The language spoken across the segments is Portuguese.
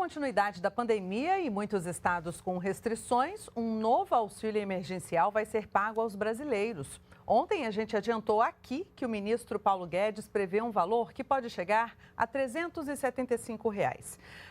continuidade da pandemia e muitos estados com restrições, um novo auxílio emergencial vai ser pago aos brasileiros. Ontem a gente adiantou aqui que o ministro Paulo Guedes prevê um valor que pode chegar a R$ 375.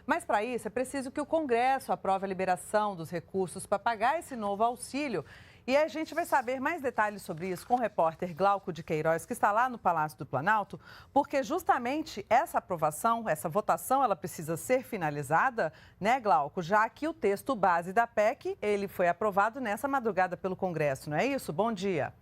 Mas para isso é preciso que o Congresso aprove a liberação dos recursos para pagar esse novo auxílio. E a gente vai saber mais detalhes sobre isso com o repórter Glauco de Queiroz, que está lá no Palácio do Planalto, porque justamente essa aprovação, essa votação, ela precisa ser finalizada, né, Glauco? Já que o texto base da PEC, ele foi aprovado nessa madrugada pelo Congresso, não é isso? Bom dia.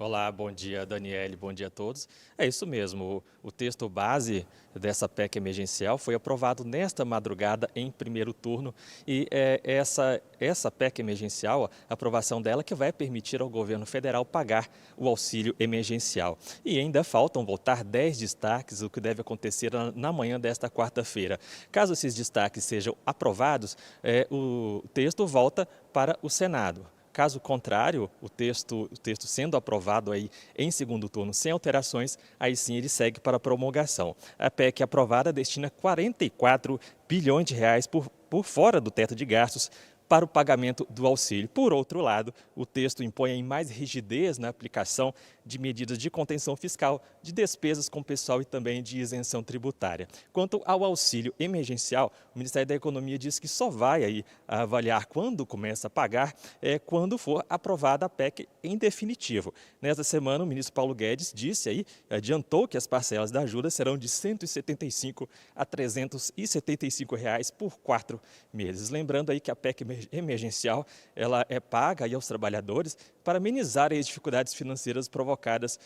Olá, bom dia, Daniele, bom dia a todos. É isso mesmo, o texto base dessa PEC emergencial foi aprovado nesta madrugada em primeiro turno e essa PEC emergencial, a aprovação dela que vai permitir ao governo federal pagar o auxílio emergencial. E ainda faltam votar 10 destaques, o que deve acontecer na manhã desta quarta-feira. Caso esses destaques sejam aprovados, o texto volta para o Senado. Caso contrário, o texto sendo aprovado aí em segundo turno sem alterações, aí sim ele segue para a promulgação. A PEC aprovada destina 44 bilhões de reais por fora do teto de gastos para o pagamento do auxílio. Por outro lado, o texto impõe mais rigidez na aplicação de medidas de contenção fiscal, de despesas com pessoal e também de isenção tributária. Quanto ao auxílio emergencial, o Ministério da Economia diz que só vai aí avaliar quando começa a pagar, quando for aprovada a PEC em definitivo. Nesta semana, o ministro Paulo Guedes adiantou que as parcelas da ajuda serão de R$ 175 a R$ 375 reais por 4 meses. Lembrando aí que a PEC emergencial, ela é paga aí aos trabalhadores para amenizar as dificuldades financeiras provocadas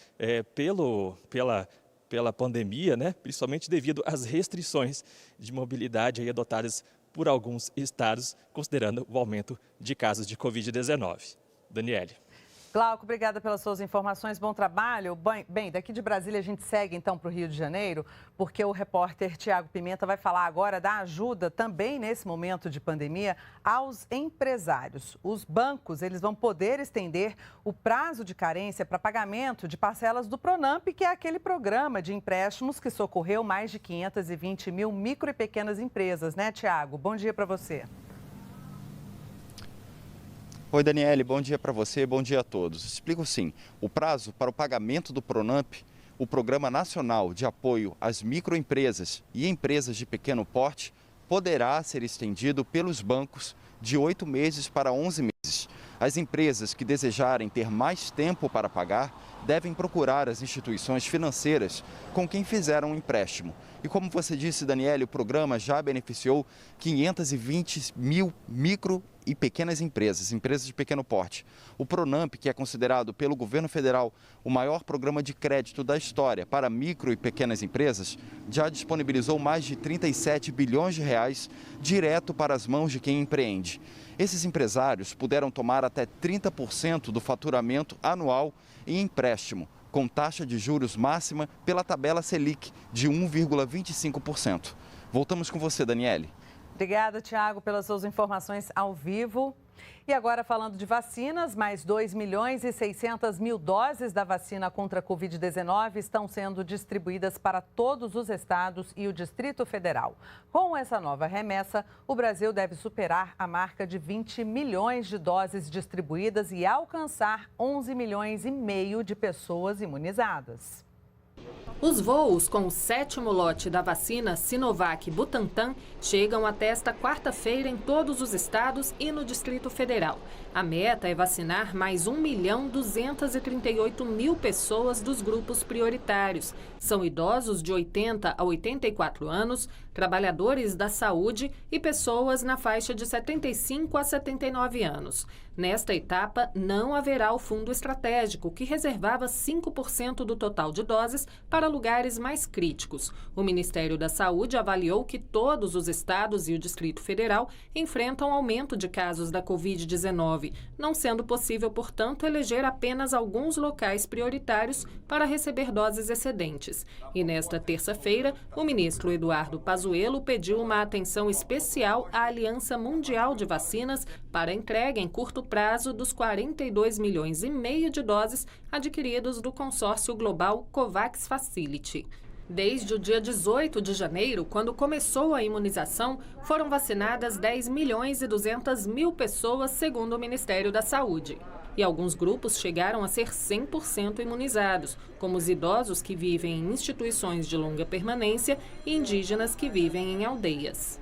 pela pandemia, né? Principalmente devido às restrições de mobilidade aí adotadas por alguns estados, considerando o aumento de casos de Covid-19. Daniele. Glauco, obrigada pelas suas informações, bom trabalho. Bem, daqui de Brasília a gente segue então para o Rio de Janeiro, porque o repórter Tiago Pimenta vai falar agora da ajuda também nesse momento de pandemia aos empresários. Os bancos, eles vão poder estender o prazo de carência para pagamento de parcelas do Pronamp, que é aquele programa de empréstimos que socorreu mais de 520 mil micro e pequenas empresas, né, Tiago? Bom dia para você. Oi, Daniele, bom dia para você, bom dia a todos. Explico sim, o prazo para o pagamento do Pronamp, o Programa Nacional de Apoio às Microempresas e Empresas de Pequeno Porte, poderá ser estendido pelos bancos de 8 meses para 11 meses. As empresas que desejarem ter mais tempo para pagar devem procurar as instituições financeiras com quem fizeram um empréstimo. E como você disse, Daniele, o programa já beneficiou 520 mil micro e pequenas empresas, empresas de pequeno porte. O Pronamp, que é considerado pelo governo federal o maior programa de crédito da história para micro e pequenas empresas, já disponibilizou mais de 37 bilhões de reais direto para as mãos de quem empreende. Esses empresários puderam tomar até 30% do faturamento anual em empréstimo, com taxa de juros máxima pela tabela Selic de 1,25%. Voltamos com você, Daniele. Obrigada, Tiago, pelas suas informações ao vivo. E agora, falando de vacinas, mais 2 milhões e 600 mil doses da vacina contra a Covid-19 estão sendo distribuídas para todos os estados e o Distrito Federal. Com essa nova remessa, o Brasil deve superar a marca de 20 milhões de doses distribuídas e alcançar 11 milhões e meio de pessoas imunizadas. Os voos com o 7º lote da vacina Sinovac Butantan chegam até esta quarta-feira em todos os estados e no Distrito Federal. A meta é vacinar mais 1.238.000 pessoas dos grupos prioritários. São idosos de 80 a 84 anos, trabalhadores da saúde e pessoas na faixa de 75 a 79 anos. Nesta etapa, não haverá o fundo estratégico, que reservava 5% do total de doses para lugares mais críticos. O Ministério da Saúde avaliou que todos os estados e o Distrito Federal enfrentam aumento de casos da Covid-19, não sendo possível, portanto, eleger apenas alguns locais prioritários para receber doses excedentes. E nesta terça-feira, o ministro Eduardo Pazuello pediu uma atenção especial à Aliança Mundial de Vacinas para entrega em curto prazo dos 42 milhões e meio de doses adquiridos do consórcio global COVAX Facility. Desde o dia 18 de janeiro, quando começou a imunização, foram vacinadas 10.200.000 pessoas, segundo o Ministério da Saúde. E alguns grupos chegaram a ser 100% imunizados, como os idosos que vivem em instituições de longa permanência e indígenas que vivem em aldeias.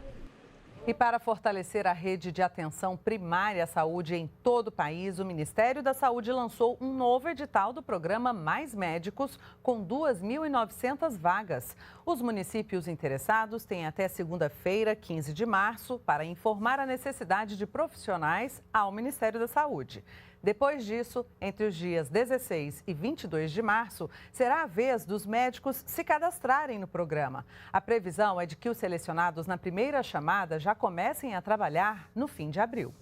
E para fortalecer a rede de atenção primária à saúde em todo o país, o Ministério da Saúde lançou um novo edital do programa Mais Médicos, com 2.900 vagas. Os municípios interessados têm até segunda-feira, 15 de março, para informar a necessidade de profissionais ao Ministério da Saúde. Depois disso, entre os dias 16 e 22 de março, será a vez dos médicos se cadastrarem no programa. A previsão é de que os selecionados na primeira chamada já comecem a trabalhar no fim de abril.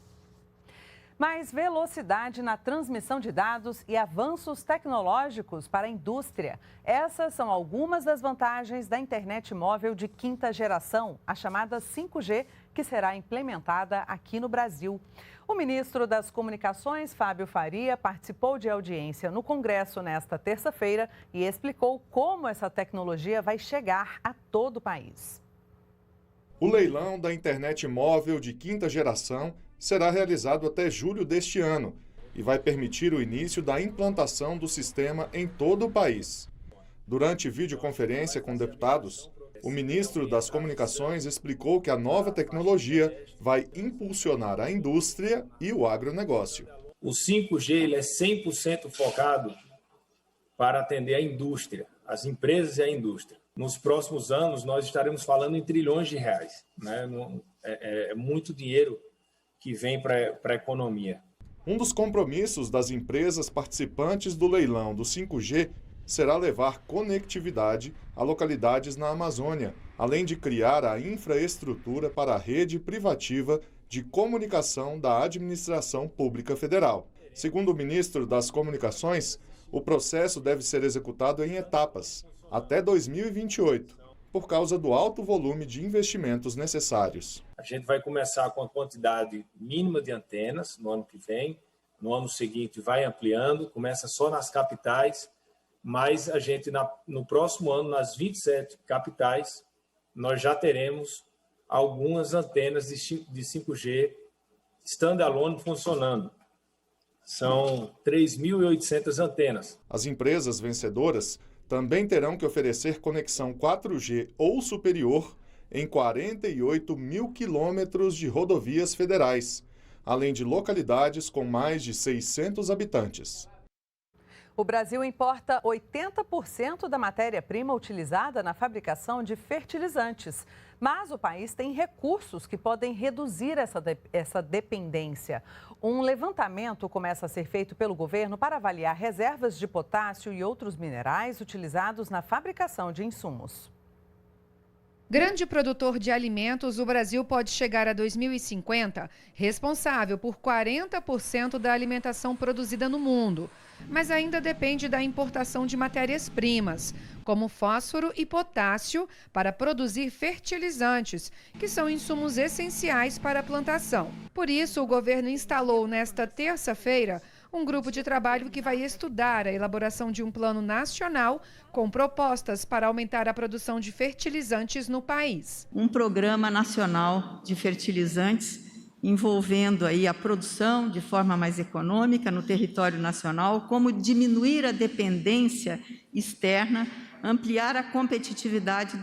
Mais velocidade na transmissão de dados e avanços tecnológicos para a indústria. Essas são algumas das vantagens da internet móvel de quinta geração, a chamada 5G, que será implementada aqui no Brasil. O ministro das Comunicações, Fábio Faria, participou de audiência no Congresso nesta terça-feira e explicou como essa tecnologia vai chegar a todo o país. O leilão da internet móvel de quinta geração será realizado até julho deste ano e vai permitir o início da implantação do sistema em todo o país. Durante videoconferência com deputados, o ministro das Comunicações explicou que a nova tecnologia vai impulsionar a indústria e o agronegócio. O 5G ele é 100% focado para atender a indústria, as empresas e a indústria. Nos próximos anos, nós estaremos falando em trilhões de reais, né? É muito dinheiro que vem para a economia. Um dos compromissos das empresas participantes do leilão do 5G será levar conectividade a localidades na Amazônia, além de criar a infraestrutura para a rede privativa de comunicação da Administração Pública Federal. Segundo o ministro das Comunicações, o processo deve ser executado em etapas, até 2028, por causa do alto volume de investimentos necessários. A gente vai começar com a quantidade mínima de antenas no ano que vem, no ano seguinte vai ampliando, começa só nas capitais, mas a gente, no próximo ano, nas 27 capitais, nós já teremos algumas antenas de 5G standalone funcionando. São 3.800 antenas. As empresas vencedoras também terão que oferecer conexão 4G ou superior em 48 mil quilômetros de rodovias federais, além de localidades com mais de 600 habitantes. O Brasil importa 80% da matéria-prima utilizada na fabricação de fertilizantes. Mas o país tem recursos que podem reduzir essa dependência. Um levantamento começa a ser feito pelo governo para avaliar reservas de potássio e outros minerais utilizados na fabricação de insumos. Grande produtor de alimentos, o Brasil pode chegar a 2050 responsável por 40% da alimentação produzida no mundo. Mas ainda depende da importação de matérias-primas, como fósforo e potássio, para produzir fertilizantes, que são insumos essenciais para a plantação. Por isso, o governo instalou nesta terça-feira um grupo de trabalho que vai estudar a elaboração de um plano nacional com propostas para aumentar a produção de fertilizantes no país. Um programa nacional de fertilizantes envolvendo aí a produção de forma mais econômica no território nacional, como diminuir a dependência externa, ampliar a competitividade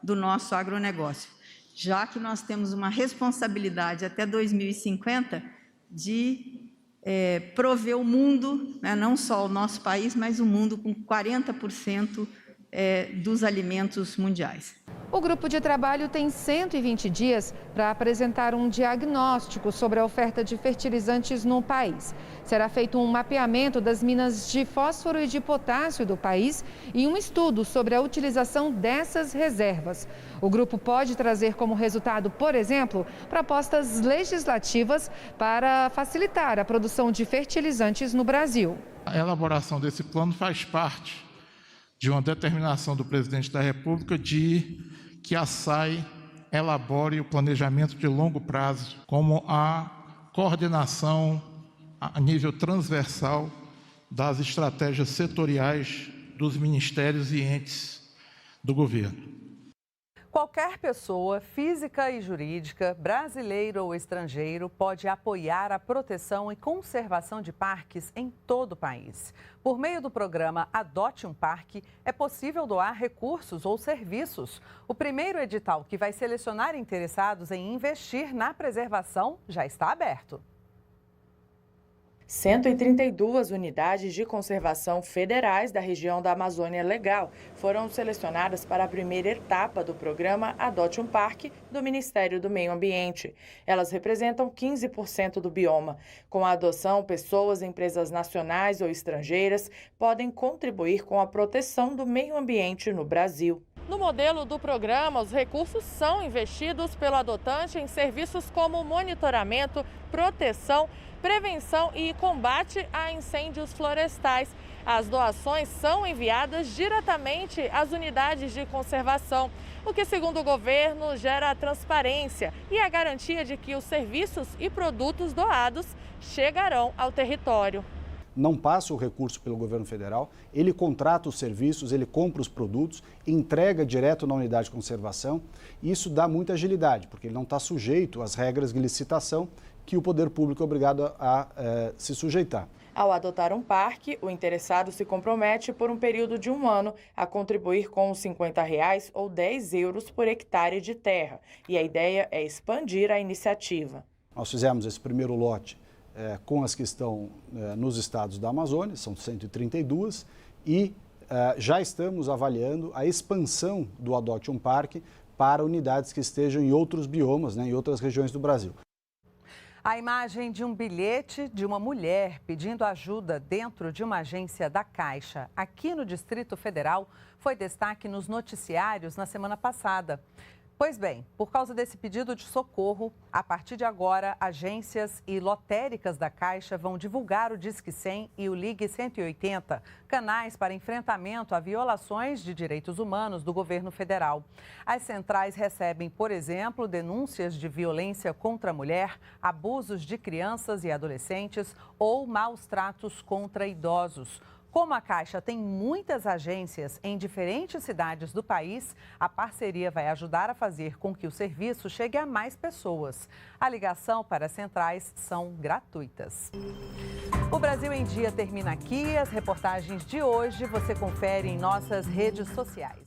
do nosso agronegócio, já que nós temos uma responsabilidade até 2050 de prover o mundo, né, não só o nosso país, mas o mundo com 40% dos alimentos mundiais. O grupo de trabalho tem 120 dias para apresentar um diagnóstico sobre a oferta de fertilizantes no país. Será feito um mapeamento das minas de fósforo e de potássio do país e um estudo sobre a utilização dessas reservas. O grupo pode trazer como resultado, por exemplo, propostas legislativas para facilitar a produção de fertilizantes no Brasil. A elaboração desse plano faz parte de uma determinação do presidente da República de que a SAI elabore o planejamento de longo prazo, como a coordenação a nível transversal das estratégias setoriais dos ministérios e entes do governo. Qualquer pessoa, física e jurídica, brasileiro ou estrangeiro, pode apoiar a proteção e conservação de parques em todo o país. Por meio do programa Adote um Parque, é possível doar recursos ou serviços. O primeiro edital, que vai selecionar interessados em investir na preservação, já está aberto. 132 unidades de conservação federais da região da Amazônia Legal foram selecionadas para a primeira etapa do programa Adote um Parque do Ministério do Meio Ambiente. Elas representam 15% do bioma. Com a adoção, pessoas, empresas nacionais ou estrangeiras podem contribuir com a proteção do meio ambiente no Brasil. No modelo do programa, os recursos são investidos pelo adotante em serviços como monitoramento, proteção, prevenção e combate a incêndios florestais. As doações são enviadas diretamente às unidades de conservação, o que, segundo o governo, gera transparência e a garantia de que os serviços e produtos doados chegarão ao território. Não passa o recurso pelo governo federal, ele contrata os serviços, ele compra os produtos, entrega direto na unidade de conservação. Isso dá muita agilidade, porque ele não está sujeito às regras de licitação que o poder público é obrigado a se sujeitar. Ao adotar um parque, o interessado se compromete por um período de 1 ano a contribuir com R$ 50 ou 10 euros por hectare de terra. E a ideia é expandir a iniciativa. Nós fizemos esse primeiro lote com as que estão nos estados da Amazônia, são 132, e já estamos avaliando a expansão do Adote um Parque para unidades que estejam em outros biomas, em outras regiões do Brasil. A imagem de um bilhete de uma mulher pedindo ajuda dentro de uma agência da Caixa, aqui no Distrito Federal, foi destaque nos noticiários na semana passada. Pois bem, por causa desse pedido de socorro, a partir de agora, agências e lotéricas da Caixa vão divulgar o Disque 100 e o Ligue 180, canais para enfrentamento a violações de direitos humanos do governo federal. As centrais recebem, por exemplo, denúncias de violência contra a mulher, abusos de crianças e adolescentes ou maus tratos contra idosos. Como a Caixa tem muitas agências em diferentes cidades do país, a parceria vai ajudar a fazer com que o serviço chegue a mais pessoas. A ligação para as centrais são gratuitas. O Brasil em Dia termina aqui. As reportagens de hoje você confere em nossas redes sociais.